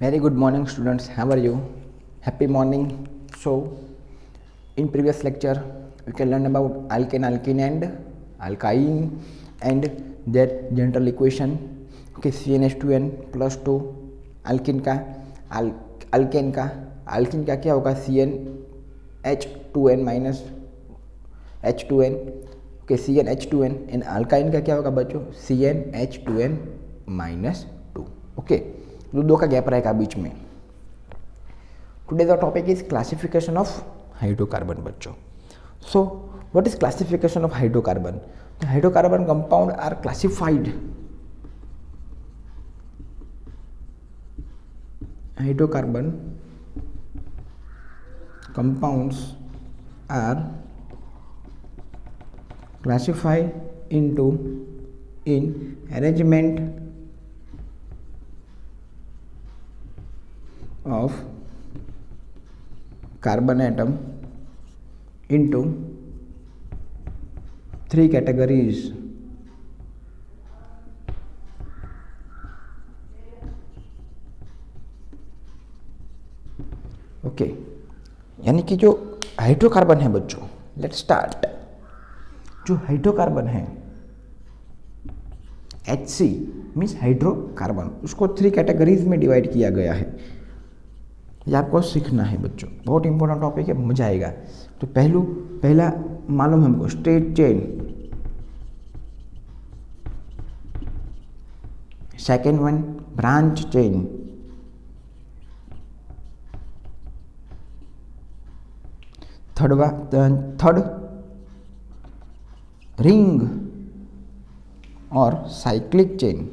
Very good morning, students. How are you? Happy morning. So, in previous lecture, we can learn about alkane, alkene, and alkyne and their general equation. Okay, CnH2n plus 2 alkene का alkene का क्या होगा CnH2n minus H2n. Okay CnH2n and alkyne का क्या होगा बच्चों CnH2n minus 2. Okay दो का गैप रहेगा बीच में. Today the topic is classification of hydrocarbon बच्चों. So what is classification of hydrocarbon? Hydrocarbon compound are classified. Hydrocarbon compounds are classified into in arrangement of carbon atom into three categories. Okay यानी कि जो hydrocarbon है बच्चों, let's start. जो hydrocarbon है HC means hydrocarbon, उसको three categories में divide किया गया है. ये आपको सीखना है बच्चों, बहुत इंपॉर्टेंट टॉपिक है, मजा आएगा. तो पहला मालूम हमको straight chain, second one branch chain, third ring और साइक्लिक चेन.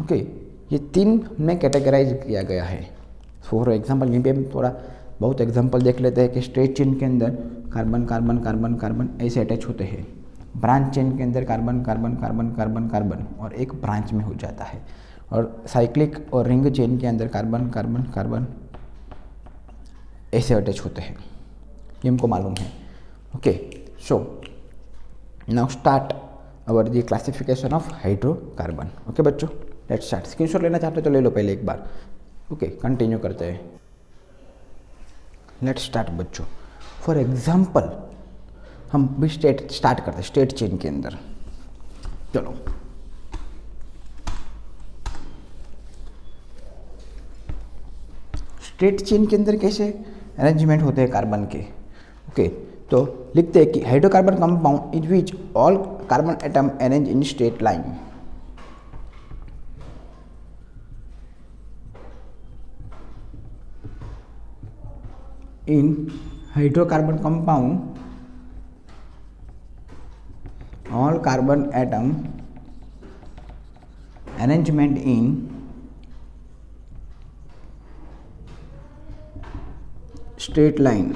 ओके ये तीन में कैटेगराइज किया गया है. फॉर एग्जांपल यहीं पे हम थोड़ा बहुत एग्जांपल देख लेते हैं कि स्ट्रेट चेन के अंदर कार्बन कार्बन कार्बन कार्बन ऐसे अटैच होते हैं. ब्रांच चेन के अंदर carbon carbon carbon carbon carbon और एक ब्रांच में हो जाता है. और साइक्लिक और रिंग चेन के अंदर कार्बन कार्बन कार्बन ऐसे अटैच होते हैं. ये हमको मालूम है. Okay so now start our the classification of hydrocarbon. Okay बच्चों लेट्स स्टार्ट. स्क्रीनशॉट लेना चाहते हो तो ले लो पहले एक बार. ओके कंटिन्यू करते हैं. लेट्स स्टार्ट बच्चों. फॉर एग्जांपल हम भी स्टार्ट करते हैं स्ट्रेट चेन के अंदर. चलो स्ट्रेट चेन के अंदर कैसे अरेंजमेंट होते हैं कार्बन के. ओके तो लिखते हैं कि hydrocarbon compound is which all carbon atom arrange in straight line. In hydrocarbon compound all carbon atom arrangement in straight line.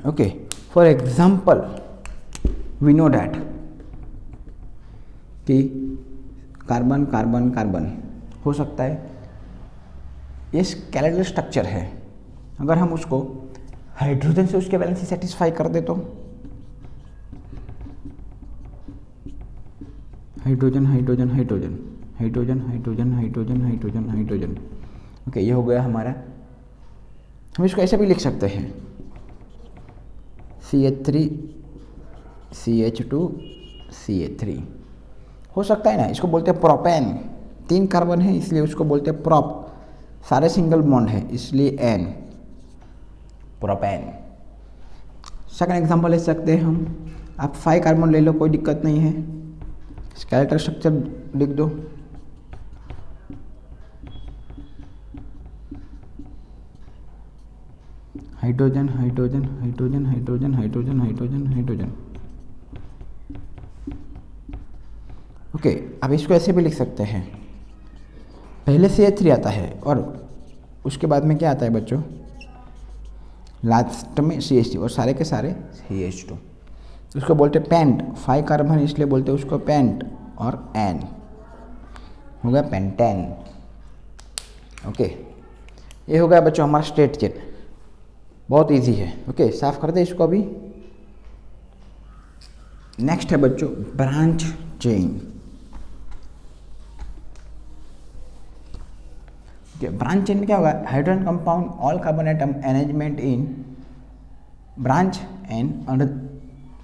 Okay for example we know that कि कार्बन कार्बन कार्बन हो सकता है. ये skeletal structure है. अगर हम उसको hydrogen से उसके बैलेंस सेटिस्फाई कर दे तो hydrogen hydrogen hydrogen hydrogen hydrogen hydrogen hydrogen hydrogen. Okay ये हो गया हमारा. हम इसको ऐसे भी लिख सकते हैं CH3 CH2 CH3 हो सकता है ना. इसको बोलते हैं प्रोपेन. तीन कार्बन है इसलिए उसको बोलते हैं प्रोप. सारे सिंगल बॉन्ड है इसलिए एन प्रोपेन. सेकंड एग्जांपल ले सकते हैं हम. आप 5 कार्बन ले लो कोई दिक्कत नहीं है. स्केलेटल स्ट्रक्चर लिख दो. Hydrogen hydrogen hydrogen hydrogen hydrogen hydrogen hydrogen. Okay अब इसको ऐसे भी लिख सकते हैं. पहले CH3 आता है और उसके बाद में क्या आता है बच्चों, लास्ट में CH3 और सारे के सारे CH2. उसको बोलते हैं पेंट. 5 कार्बन इसलिए बोलते हैं उसको पेंट और एन हो गया पेंटेन. ओके ये हो गया बच्चों हमारा स्ट्रेट चेन. बहुत इजी है. ओके साफ कर दे इसको अभी. नेक्स्ट है बच्चों ब्रांच चेन। ब्रांच चेन में क्या होगा, hydrogen compound all carbon atom arrangement in branch and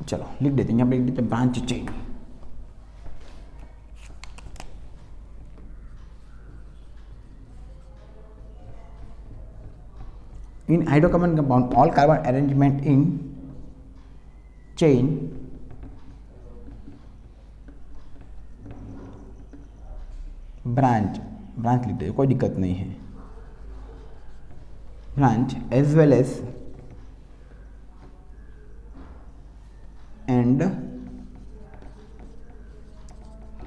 चलो लिख देते हैं, यहाँ पे लिख देते हैं branch chain. In hydrocarbon compound all carbon arrangement in chain branch लिख देते, कोई दिक्कत नहीं है। Branch as well as and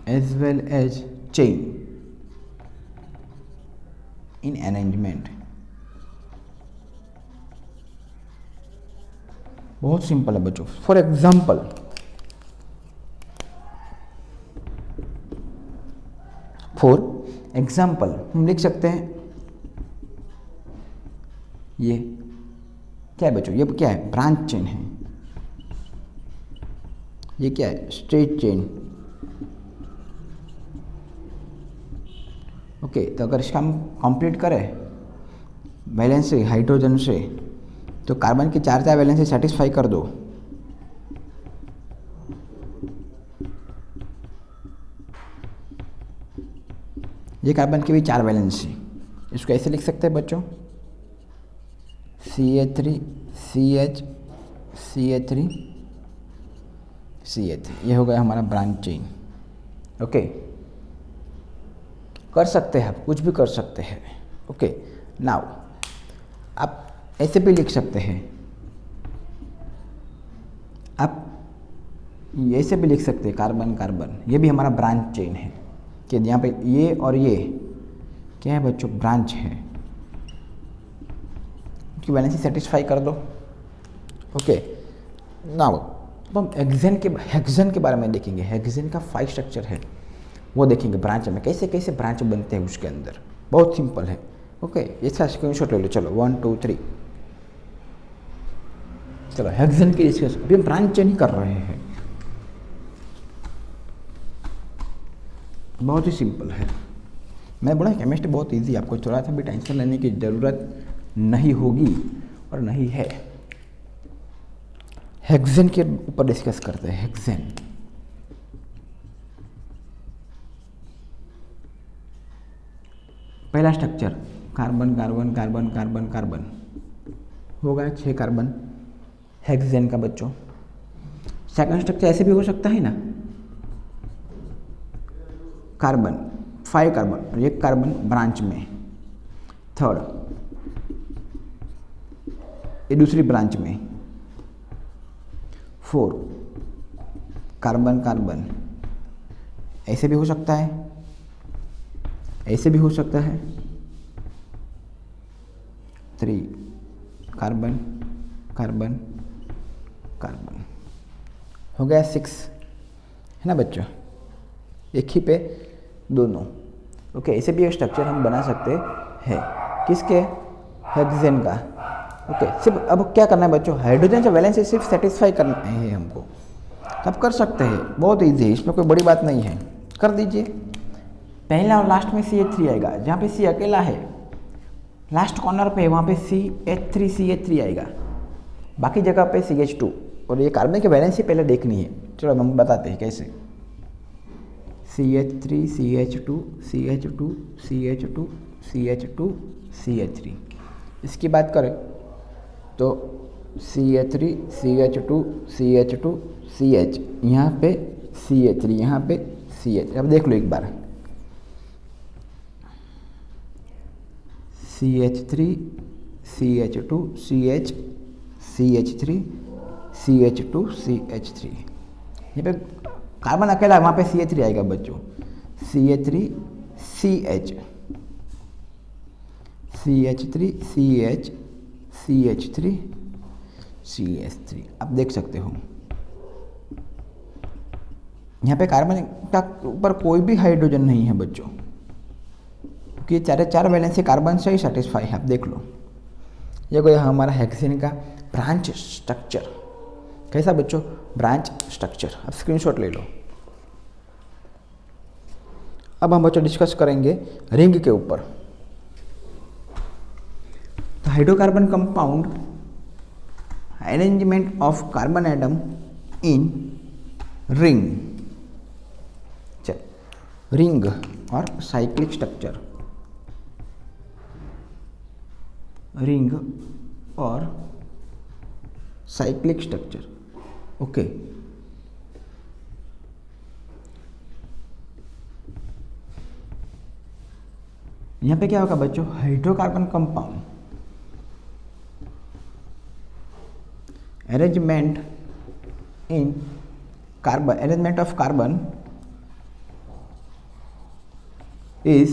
as well as chain in arrangement। बहुत सिंपल है बच्चों। फॉर एग्जाम्पल हम लिख सकते हैं, ये क्या है बच्चों, ये क्या है, ब्रांच चेन है। ये क्या है, स्ट्रेट चेन। ओके, तो अगर इसका हम कंप्लीट करें वैलेंस से हाइड्रोजन से, तो कार्बन की चार वैलेंस से सेटिस्फाई कर दो। ये कार्बन की भी चार वैलेंस है। इसको ऐसे लिख सकते हैं बच्चों, CH3 CH CH3 CH3, ये हो गया हमारा ब्रांच चेन। ओके, कर सकते हैं आप, कुछ भी कर सकते हैं। ओके, नाउ आप ऐसे भी लिख सकते हैं, आप ऐसे भी लिख सकते हैं कार्बन कार्बन, ये भी हमारा ब्रांच चेन है। कि यहाँ पे ये और ये क्या है बच्चों, ब्रांच है, कि वैलेंसी सेटिस्फाई कर दो। ओके, नाउ अब हम हेक्सेन के बारे में देखेंगे। हेक्सेन का 5 स्ट्रक्चर है, वो देखेंगे ब्रांच में कैसे कैसे ब्रांच बनते हैं उसके अंदर। बहुत सिंपल है। ओके, इसका स्क्रीनशॉट ले लो। चलो 1 2 3, चलो हेक्सेन की डिस्कस। अभी हम ब्रांच चेन ही कर रहे हैं, बहुत ही सिंपल है। मैं बोला केमिस्ट्री बहुत इजी, आपको थोड़ा सा भी टेंशन लेने की ज़रूरत नहीं होगी और नहीं है। हेक्सेन के ऊपर डिस्कस करते हैं। हेक्सेन पहला structure carbon carbon carbon carbon carbon, हो गया 6 कार्बन हेक्सेन का बच्चों। सेकंड स्ट्रक्चर ऐसे भी हो सकता है ना, कार्बन 5 कार्बन और 1 कार्बन ब्रांच में। थर्ड, ये दूसरी ब्रांच में। 4 कार्बन कार्बन, ऐसे भी हो सकता है, ऐसे भी हो सकता है। 3 कार्बन कार्बन कार्बन, हो गया 6, है ना बच्चों, एक ही पे दोनों। ओके, ऐसे भी एक स्ट्रक्चर हम बना सकते हैं, किसके, हेक्सेन का। ओके, सिर्फ अब क्या करना है बच्चों, हाइड्रोजन से वैलेंस सिर्फ सेटिस्फाई करना है हमको, तब कर सकते हैं। बहुत इजी है, इसमें कोई बड़ी बात नहीं है, कर दीजिए। पहला और लास्ट में CH3 आएगा, जहाँ पे C अकेला है लास्ट कॉर्नर पे, वहाँ पे CH3 आएगा, बाकी जगह पे CH2। और ये कार्बन की वैलेंस ही पहले देखनी है। चलो हम बताते हैं कैसे। CH3 CH2 CH2 CH2 CH2 CH3, इसकी बात करें तो CH3 CH2 CH2 CH, यहाँ पे CH3, यहाँ पे CH। अब देख लो एक बार, CH3 CH2 CH CH3 CH2 CH3, यहाँ पे कार्बन अकेला है, वहाँ पे CH3 आएगा बच्चों। CH3 CH CH3 CH CH3 CH3, आप देख सकते हो यहाँ पे कार्बन का ऊपर कोई भी हाइड्रोजन नहीं है बच्चों, क्योंकि चार वैलेंस से कार्बन से ही सेटिस्फाई है। आप देख लो, ये कोई हमारा हेक्सेन का ब्रांच स्ट्रक्चर। कैसा बच्चों? Branch structure. अब स्क्रीनशॉट ले लो। अब हम बच्चों डिस्कस करेंगे रिंग के ऊपर। तो hydrocarbon compound arrangement of carbon atom in ring, चल रिंग और साइक्लिक स्ट्रक्चर, रिंग और साइक्लिक स्ट्रक्चर। ओके, यहां पे क्या होगा बच्चों? Hydrocarbon compound arrangement in carbon, arrangement of carbon is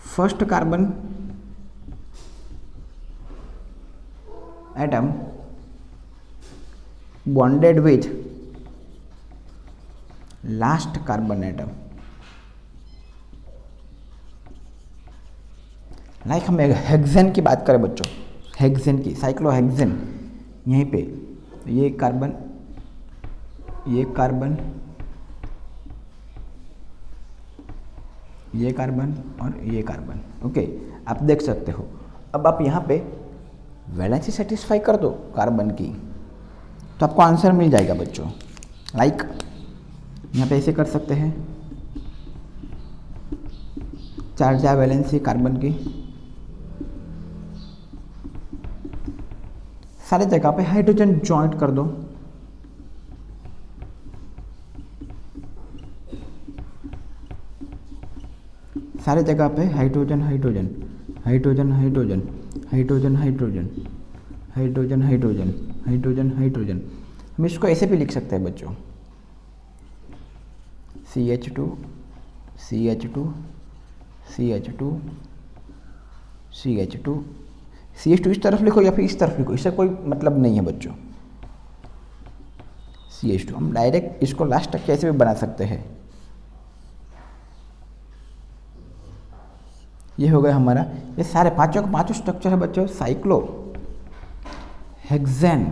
first carbon atom bonded with last carbon atom। Like हम hexane की बात करें बच्चों, हेक्सेन की, साइक्लोहेक्सेन, यहीं पे ये कार्बन, ये कार्बन, ये कार्बन और ये कार्बन। ओके, आप देख सकते हो। अब आप यहाँ पे वैलेंसी सेटिस्फाई कर दो कार्बन की, तो आपको आंसर मिल जाएगा बच्चों। लाइक यहाँ पे ऐसे कर सकते हैं, 4 वैलेंसी कार्बन की, सारे जगह पे हाइड्रोजन जॉइंट कर दो। सारे जगह पे hydrogen hydrogen hydrogen hydrogen hydrogen hydrogen hydrogen hydrogen hydrogen hydrogen. हम इसको ऐसे भी लिख सकते हैं बच्चों, CH2 CH2 CH2 CH2 CH2 इस तरफ लिखो या फिर इस तरफ लिखो, इससे कोई मतलब नहीं है बच्चों। CH2 हम डायरेक्ट इसको लास्ट तक कैसे भी बना सकते हैं। ये हो गया हमारा, ये सारे पांचों स्ट्रक्चर है बच्चों साइक्लो हेक्सेन।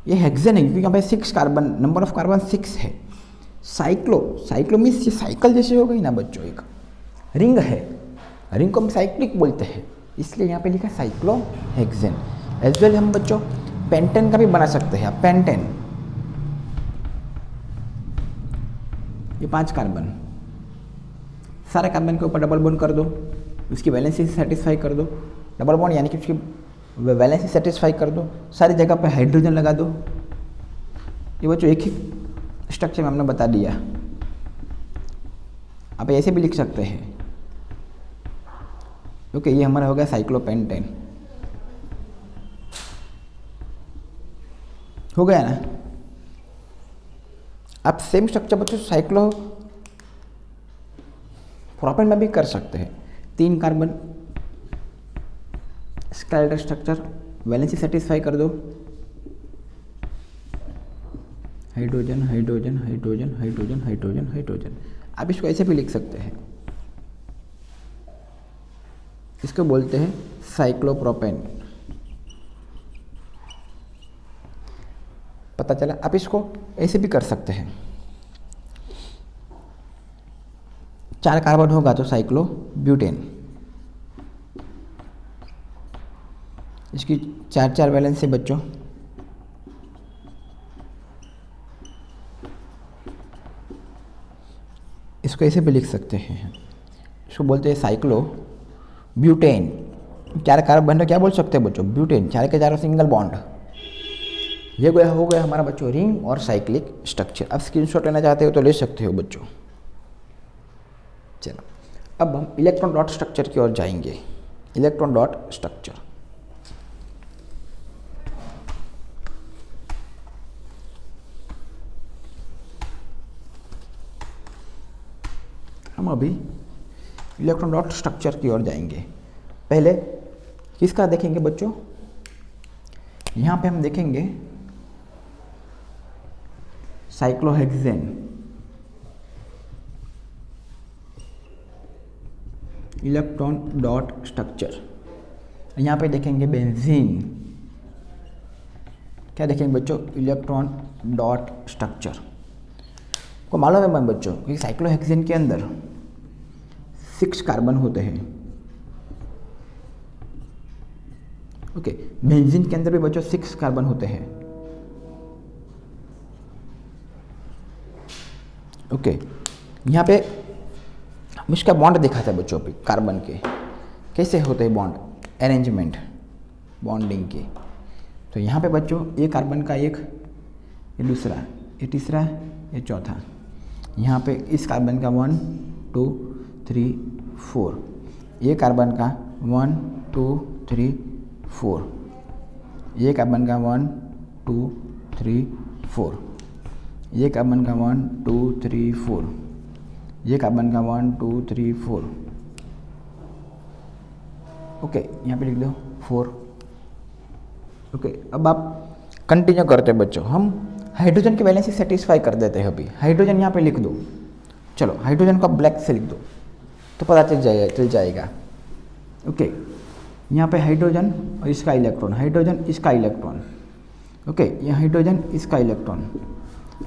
ये हेक्सेन है क्योंकि यहाँ पे 6 कार्बन, नंबर ऑफ कार्बन 6 है। साइक्लो मीन्स ये साइकिल जैसे हो गई ना बच्चों, एक रिंग है, रिंग को हम साइक्लिक बोलते हैं, इसलिए यहाँ पे लिखा है साइक्लोहेक्सेन। एज वेल हम बच्चों पेंटेन का भी बना सकते हैं। पेंटेन, ये 5 कार्बन, सारे कार्बन के ऊपर डबल बॉन्ड कर दो, उसकी वैलेंसी सेटिस्फाई कर दो। डबल बॉन्ड यानी कि उसकी वैलेंसी सेटिस्फाई कर दो, सारी जगह पे हाइड्रोजन लगा दो। ये बच्चों एक ही स्ट्रक्चर में हमने बता दिया। आप ऐसे भी लिख सकते हैं। ओके, ये हमारा हो गया साइक्लोपेंटेन, हो गया ना। आप सेम स्ट्रक्चर बच्चों साइक्लो प्रोपेन में भी कर सकते हैं। 3 carbon, skeletal structure, valency satisfy कर दो, hydrogen hydrogen hydrogen hydrogen hydrogen hydrogen. आप इसको ऐसे भी लिख सकते हैं, इसको बोलते हैं साइक्लोप्रोपेन। पता चला? आप इसको ऐसे भी कर सकते हैं। 4 कार्बन होगा तो साइक्लो ब्यूटेन, इसकी 4 वैलेंसी बच्चों। इसको ऐसे भी लिख सकते हैं, इसको बोलते हैं साइक्लो ब्यूटेन। 4 कार्बन क्या बोल सकते हैं बच्चों? ब्यूटेन, 4 के 4 सिंगल बॉन्ड। ये हो गया हमारा बच्चों रिंग और साइक्लिक स्ट्रक्चर। अब स्क्रीनशॉट लेना चाहते हो तो ले सकते हो बच्चों। चलो, अब हम इलेक्ट्रॉन डॉट स्ट्रक्चर की ओर जाएंगे। इलेक्ट्रॉन डॉट स्ट्रक्चर, हम अभी इलेक्ट्रॉन डॉट स्ट्रक्चर की ओर जाएंगे। पहले किसका देखेंगे बच्चों? यहाँ पे हम देखेंगे साइक्लोहेक्सेन, इलेक्ट्रॉन डॉट स्ट्रक्चर। यहाँ पे देखेंगे बेंजीन, क्या देखेंगे बच्चों, इलेक्ट्रॉन डॉट स्ट्रक्चर को मालूम है बच्चों कि साइक्लोहेक्सेन के अंदर 6 कार्बन होते हैं। ओके, बेंजीन के अंदर भी बच्चों 6 कार्बन होते हैं। ओके, यहाँ पे इसका बॉन्ड दिखा था बच्चों पे कार्बन के कैसे होते हैं बॉन्ड अरेंजमेंट बॉन्डिंग के। तो यहाँ पे बच्चों ये कार्बन का एक, ये दूसरा, ये तीसरा, ये चौथा। यहाँ पे इस कार्बन का 1 2 3 4, ये कार्बन का 1 2 3 4, ये कार्बन का 1 2 3 4, ये कार्बन का 1 2 3 4, ये कार्बन का 1 2 3 4। ओके, यहाँ पे लिख दो 4। ओके, अब आप कंटिन्यू करते हैं बच्चों। हम हाइड्रोजन की वैलेंसी सेटिस्फाई कर देते हैं। अभी हाइड्रोजन यहाँ पे लिख दो। चलो हाइड्रोजन को ब्लैक से लिख दो तो पता चल जाएगा। ओके, यहाँ पे हाइड्रोजन और इसका इलेक्ट्रॉन, हाइड्रोजन इसका इलेक्ट्रॉन। ओके, ये हाइड्रोजन इसका इलेक्ट्रॉन,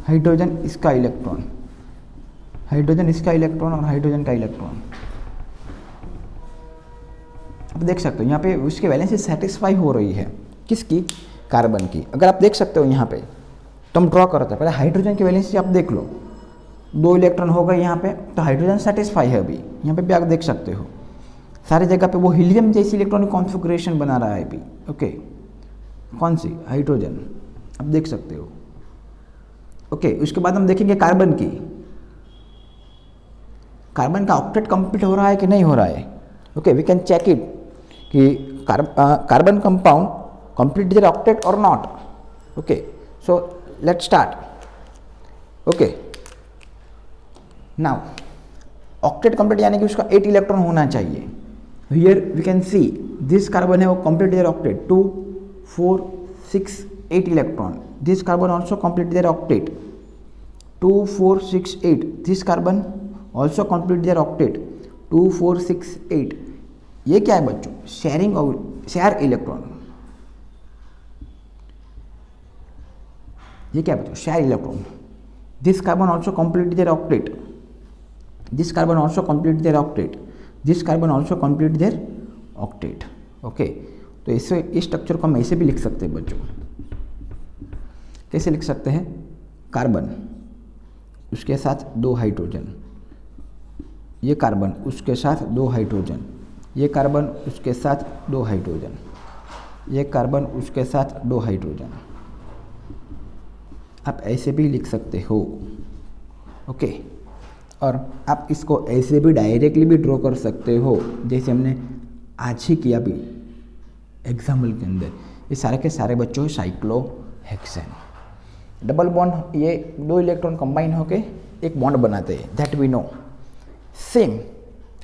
हाइड्रोजन इसका इलेक्ट्रॉन, हाइड्रोजन इसका इलेक्ट्रॉन और हाइड्रोजन का इलेक्ट्रॉन। आप देख सकते हो यहाँ पे उसकी वैलेंसी सेटिस्फाई हो रही है। किसकी? कार्बन की। अगर आप देख सकते हो यहाँ पे तो हम ड्रॉ करते हैं। पहले हाइड्रोजन की वैलेंसी आप देख लो, 2 इलेक्ट्रॉन हो गए यहाँ पे, तो हाइड्रोजन सेटिस्फाई है। अभी यहाँ पे भी आप देख सकते हो सारी जगह पे वो हीलियम जैसी इलेक्ट्रॉनिक कॉन्फ़िगरेशन बना रहा है अभी। ओके, कौन सी? हाइड्रोजन, आप देख सकते हो। ओके, उसके बाद हम देखेंगे कार्बन की। कार्बन का ऑक्टेट कंप्लीट हो रहा है कि नहीं हो रहा है। Okay, we can check it कि carbon compound complete their octet और not. Okay, so let's start. Okay, now octet complete यानी कि उसका 8 इलेक्ट्रॉन होना चाहिए। Here we can see this carbon है वो complete their octet 2 4 6 8 electron. This carbon also complete their octet 2 4 6 8। This carbon also complete their octet 2 4 6 8। ये क्या है बच्चों? शेयरिंग और शेयर इलेक्ट्रॉन। ये क्या है बच्चों? Share electron. This carbon also complete their octet, this carbon also complete their octet, this carbon also complete their octet. Okay, तो इस स्ट्रक्चर को हम ऐसे भी लिख सकते हैं बच्चों। कैसे लिख सकते हैं? कार्बन उसके साथ 2 हाइड्रोजन, ये कार्बन उसके साथ 2 हाइड्रोजन, ये कार्बन उसके साथ 2 हाइड्रोजन, ये कार्बन उसके साथ 2 हाइड्रोजन। आप ऐसे भी लिख सकते हो। ओके, और आप इसको ऐसे भी डायरेक्टली भी ड्रॉ कर सकते हो, जैसे हमने आज ही किया भी एग्जाम्पल के अंदर। ये सारे के सारे बच्चों साइक्लोहेक्सेन। डबल बॉन्ड, ये 2 इलेक्ट्रॉन कंबाइन होके एक बॉन्ड बनाते हैं, दैट वी नो। सेम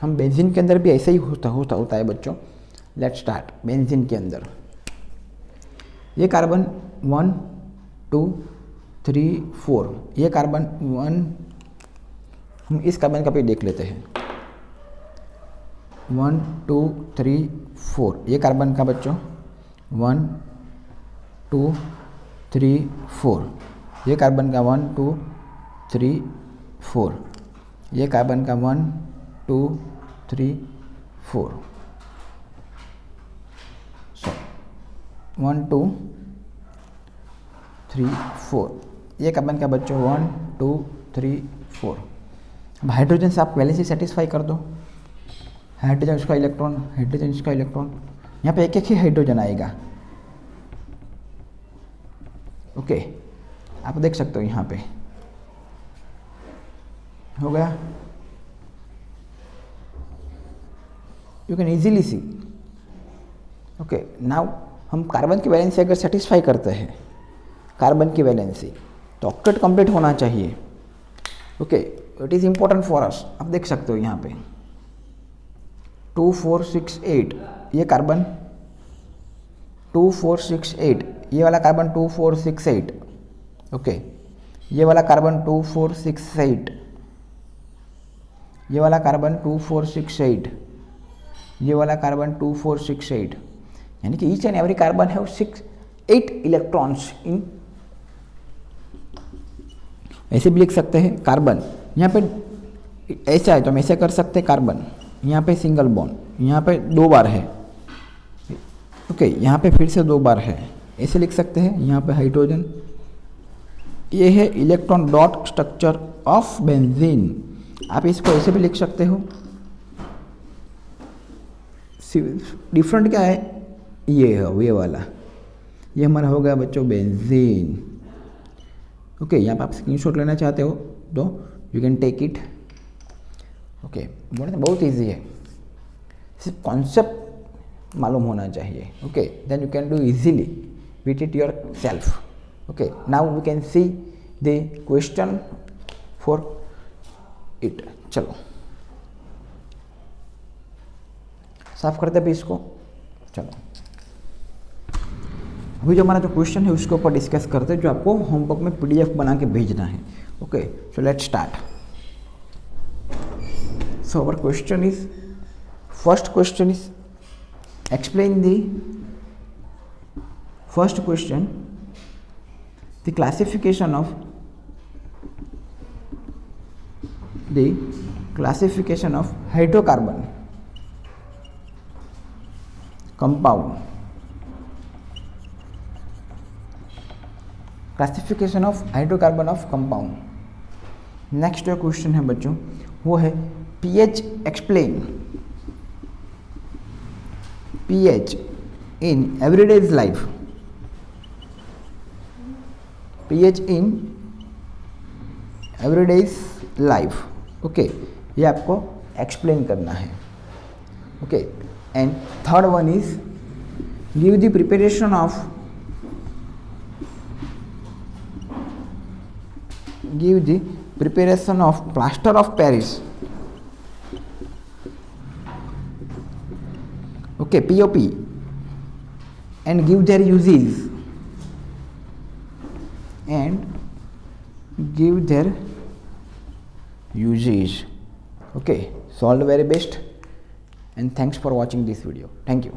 हम बेंजीन के अंदर भी ऐसे ही होता है बच्चों। Let's start. बेंजीन के अंदर ये कार्बन 1 2 3 4, ये कार्बन 1, हम इस कार्बन का भी देख लेते हैं 1 2 3 4। ये कार्बन का बच्चों 1 2 3 4, ये कार्बन का 1 2 3 4, ये कार्बन का 1 2 3 4। सो 1 2 3 4, ये कार्बन का बच्चों 1 2 3 4। अब हाइड्रोजन से आप वैलेंसी सेटिस्फाई कर दो। हाइड्रोजन इसका इलेक्ट्रॉन, हाइड्रोजन इसका इलेक्ट्रॉन, यहाँ पे एक एक ही हाइड्रोजन आएगा। ओके, आप देख सकते हो यहाँ पे हो गया। You can easily C. Okay, now हम कार्बन की वैलेंसी अगर सेटिस्फाई करते हैं, कार्बन की वैलेंसी, तो ऑक्टेट कंप्लीट होना चाहिए। Okay, it is important for us. आप देख सकते हो यहाँ पे 2 4 6 8, ये कार्बन 2 4 6 8, ये वाला कार्बन 2 4 6 8। ओके, ये वाला कार्बन 2 4 6 8, ये वाला कार्बन 2 4 6 8, ये वाला कार्बन 2 4 6 8। यानी कि ईच एंड एवरी कार्बन है 6 8 इलेक्ट्रॉन्स इन, ऐसे भी लिख सकते हैं कार्बन, यहाँ पे ऐसा है तो हम ऐसे कर सकते हैं कार्बन, यहाँ पे सिंगल बॉन्ड, यहाँ पे 2 बार है, ओके, यहाँ पे फिर से 2 बार है, ऐसे लिख सकते हैं, यहाँ पे हाइड्रोजन, ये है electron dot structure of benzene. आप इसको ऐसे भी लिख सकते हो, डिफरेंट क्या है, ये है ये वाला, ये हमारा हो गया बच्चों बेंजीन, ओके। यहाँ पे आप स्क्रीनशॉट लेना चाहते हो तो you can take it, okay. बहुत ईजी है, सिर्फ कॉन्सेप्ट मालूम होना चाहिए, okay, then you can do easily with it yourself, okay. Now we can see the question for it. चलो साफ करते भी इसको, चलो अभी जो हमारा जो क्वेश्चन है उसके ऊपर डिस्कस करते हैं, जो आपको होमवर्क में पीडीएफ बना के भेजना है, okay. So let's start. So our question is, first question is explain the first question, the classification of hydrocarbon compound, classification of hydrocarbon of compound. Next जो क्वेश्चन है बच्चों वो है pH explain, pH in everyday life, pH in everyday life, okay, ये आपको explain करना है, okay. And third one is give the preparation of, give the preparation of plaster of Paris, okay, POP, and give their uses, okay. So all the very best and thanks for watching this video. Thank you.